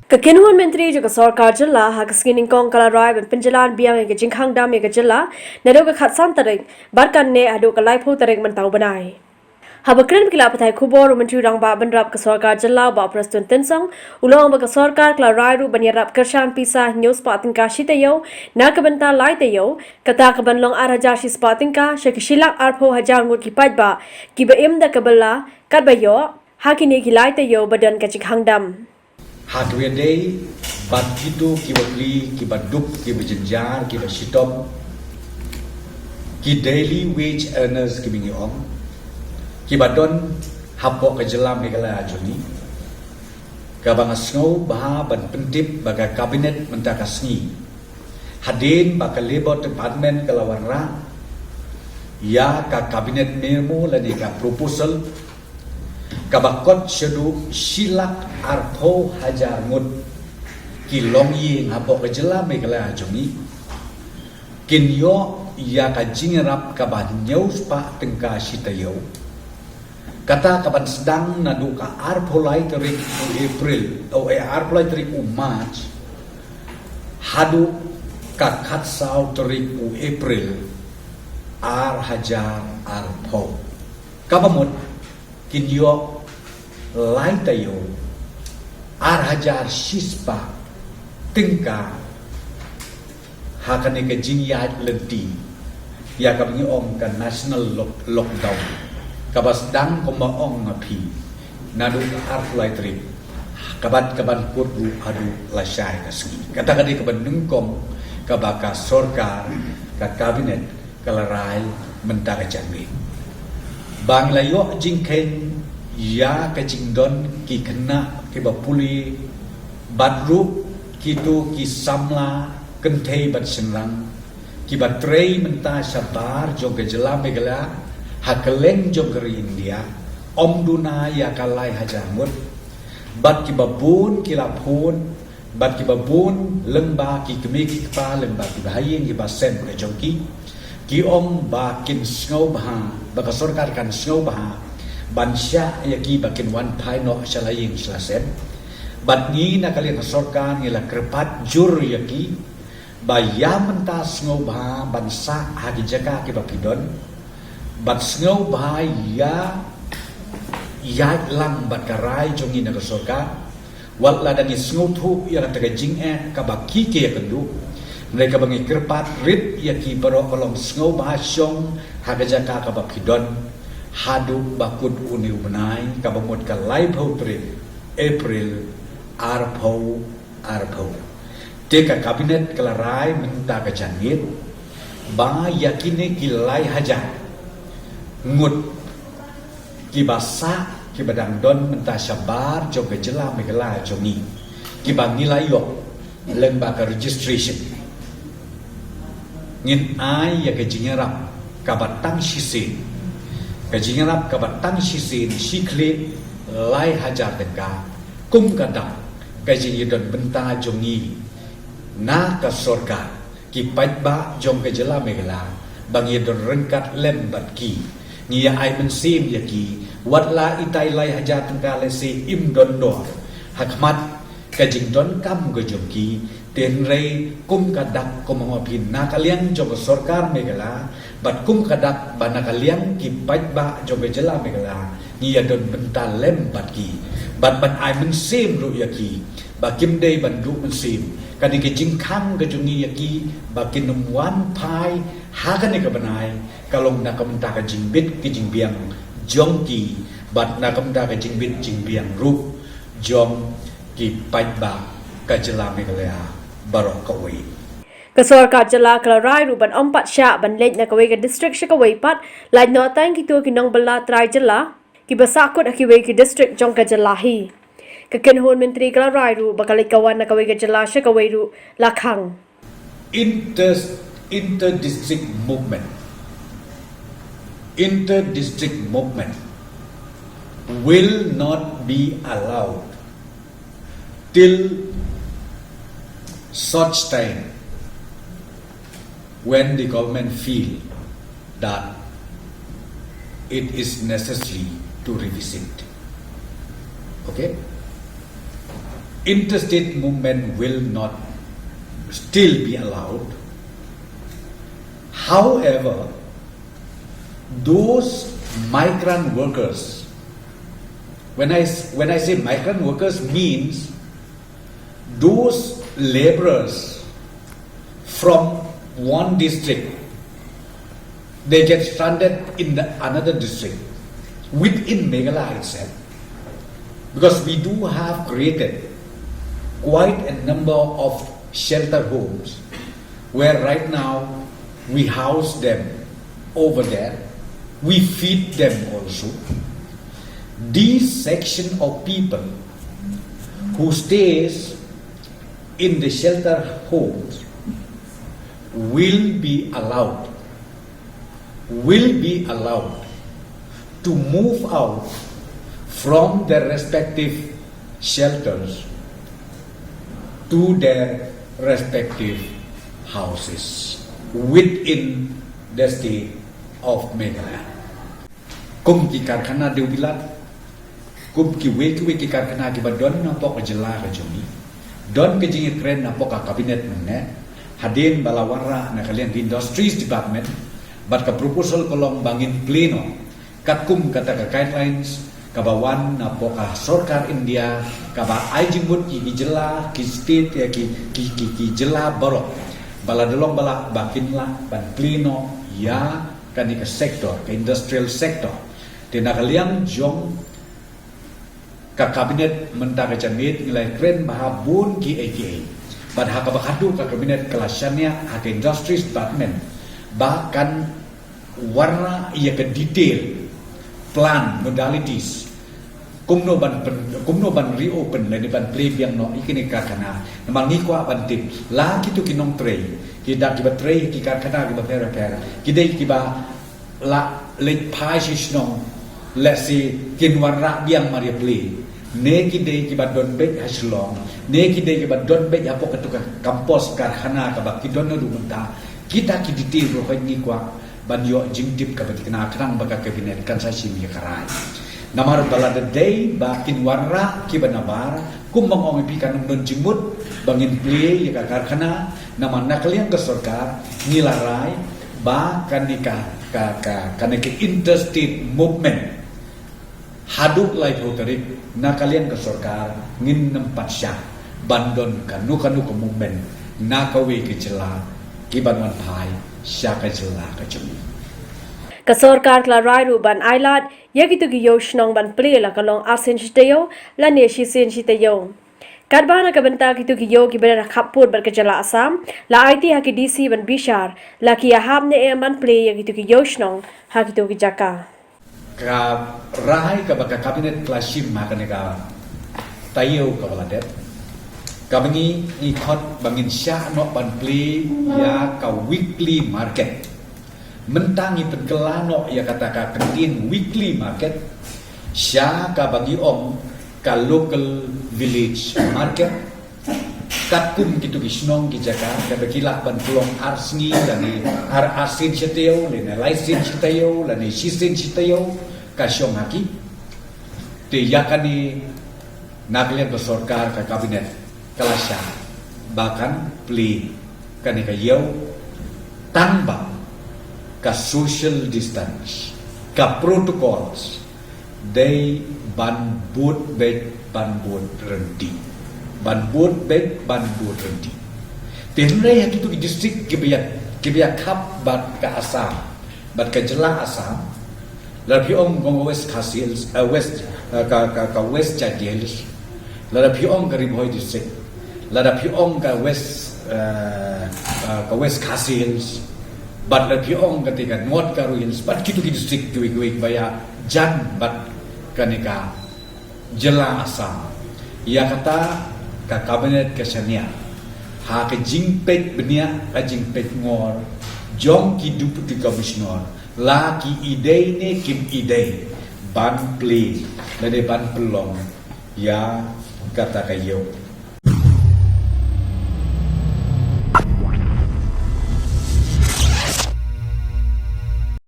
Kakinhuan Menteri juga Sarkar Jilla Hakaskining Kong Kalarai ben Penjalan Biang ke Jingkhang Dam ke Jilla Nado ke Khatsan Tarik Barkan ne adu ke Laipo Tarik mentau benai. Habakren kila patai kubor Menteri Rang Ba Benrap ke Sarkar Jilla ba Preston Tensong ulang ba ke Sarkar Kalarai ru banyarap Kershan Pisah News Patingka Shitayo na ke benta lai tayo kata ke benlong Arhajar Shis Patingka Shakishilak Arpo Hajar ngut ki ba ki ba imda ke bela kat bayo hakini ki lai tayo badan ke Jingkhang Dam. Hardware day, bat gitu, kibat beli, kibat duk, kibat jenjar, kibat sitop, ki daily wage earners kibingi om, kibat don hapok ke jelam hegala ajuni, kabang snow bah ban pentip baga kabinet mentakasni, hadin baka labor department kalawarra, ya ka kabinet memo lani ka proposal. Kabakot sedu silak arpo hajar ngut kilong ying hapo kejela megala jongi kinyo ya ka jingrap kaban nyaus pa tengka sitayo kata kaban sedang nadu ka arpo lai terik April o arpo lai terik March hadu ka katsau terik April hajar arpo kabamut kinyo lai tayo hajar sispa tingka hakane ke jingyat lenti ya kabingi ong ka national lockdown kabas dang komaong ngapi nadu lai trip kaban kurdu adu lasai kasgi kata kadi kaban nungkom kabaka sorkar ka kabinet kalarai mentara jambi bang layo jingken ya kajingdon ki kena ki bapuli badru kitu ki samla kentei bat senrang ki batrei menta sabar jong gejela megala hakeleng jong geri India om duna ya kalai hajamut bat ki babun ki lapun bat ki babun lemba ki kemi ki kpa lemba ki bahayeng ki basen ke jongki ki om bakin snow bah baka sorkar kan snow bah bansya yaki bakin wan pai no salaying selasen bat ni nakali na sorkar ngila krepat jur yaki bayam menta snow bah bansa hagi jaka ki bakidon bat snow bah ya lang bat karai jongi na sorkar wal ladani snow thu ya kata jing ka baki ke kendu mereka bangi kerpat rip yaki barok kolong snow bahasong hagajaka kabapidon hadu bakut uni benai kabamut ka live trip April arpo teka kabinet kelarai minta ke jangit ba yakine kilai hajar ngut kibasa kibadang don minta sabar jog jela megala jongi kibang nilai yok lembaga registration ngin ai ya kejingarap kabatang sisin kejingarap kabatang sisin sikle lai hajar tengka kum kadang kejingidon benta jongi na ka sorga ki paitba jong kejela megala bangidon rengkat lembat ki ngia ai mensim ya ki watla itai lai hajar tengka lesi im dondor hakmat kejingdon kam gejongki tenrei kum kadak komongopin nakalian jogo sorkar megala bat kum kadak banakalian ki paitba jogo jela megala ngia don bental lem bat ki bat ai mensim ru yaki bakim dei bandu mensim kadi ke jingkang gejungi yaki bakin numwan pai hagane ka banai kalong nakamta ka jingbit ki jingbiang jongki bat nakamta ka jingbit jingbiang ru jong ki paitba ka jela megala barok kawai. Kesorkar Jela Kalarai ruban empat syak ban lej na kawai ke distrik syakawai pat laj no tang kitu kinong bela trai Jela ki basakut akiwai ke distrik jong ka Jelahi. Kekenhun Menteri Kalarai ru bakal kawan na kawai ke Jela syakawai ru lakhang. Inter-district movement will not be allowed till such time when the government feel that it is necessary to revisit. Okay? interstate movement will not still be allowed. However, those migrant workers, when I say migrant workers means those laborers from one district, they get stranded in another district within Meghalaya itself, because we do have created quite a number of shelter homes where right now we house them over there, we feed them also. This section of people who stays in the shelter homes will be allowed to move out from their respective shelters to their respective houses within the state of Meghalaya. Kum ki karkhana deu bilat, kum ki we ki karkhana ki badon na pok jela ka jumi. Don ke jingi kren na pok kabinet mene, hadin balawara na kalian di Industries Department, bat ka proposal kolong bangin pleno, katkum kata ka guidelines, kabawan na poka Sarkar India, kaba ai jimbut ki jela ki state ya ki jela borok. Bala delong bala bakin la ban pleno ya kan ke sektor, ke industrial sector. Tina kalian jong ka kabinet mentara janit nilai kren bahabun ki ATA. Bad haka bakadu ka kabinet kelasannya haka Industries Department. Bahkan warna ia ke detail plan modalities kumno ban reopen le ban play biang no ikini kakana namal ngikwa ban tip la kitu kinong tray kita kiba tray ki kakana kiba pera kidai kiba la le paisish no let's see kin warna biang maria play ne kidai kiba don bet haslong ne kidai kiba don bet apo ketuka kampus karhana kaba kidon no dumenta kita ki detail ro ngikwa ban yo jingdip ka batikna kanang baga kabinet kan sa simi karai namar balada day bakin warra kibanabar kum mangong ipikan don jimut bangin play ya karkhana naman nakalian ke Sarkar nilarai ba kanika kanike interstate movement haduk lai putarik nakalian ke Sarkar ngin nempat sya bandon kanu ke movement nakawe ke jela kibanwan pai sya ke jela ke jemi ka sarkar la rai ru ban ailat yagitu gi yoshnong ban ple la kalong asin chitayo la ne shi sin chitayo karbana ka banta gitu gi yo gi bera khapur bar ka jala asam la IT ha ki DC ban bishar la ki ham ne man ple yagitu gi yoshnong ha gitu gi jaka ka rai ka baka kabinet klasim makane ka tayo ka baladet kabingi ni khot bangin sya no ban ple ya ka weekly market mentangi penkelano ya kata kentin weekly market sya ka bagi om ka local village market takum kitu kisnong ki jaka ka bakila ban pulong arsni lani asin chiteo le na laisin chiteo lani sisin chiteo ka syong haki te yakani naglian ke Sarkar ka kabinet kalasya bahkan pli kanika yau tanpa ka social distance, ka protocols, they ban bud rendi. Tenre yang itu di distrik kebiak kap bat ka Assam, bat ka Jela Assam, lalu om gong West Khasils, ka West Jadils, lalu om ka Riboy distrik, lalu om ka West Khasils. Bat lebih ong ketika ngot karuins bat kitu ki distrik kuik baya jan bat kanika Jela Assam ya kata ka kabinet kesania ha ke jingpet benia ka jingpet ngor jong ki deputy commissioner la ki idei ne kim idei ban play lade ban pelong ya kata kayo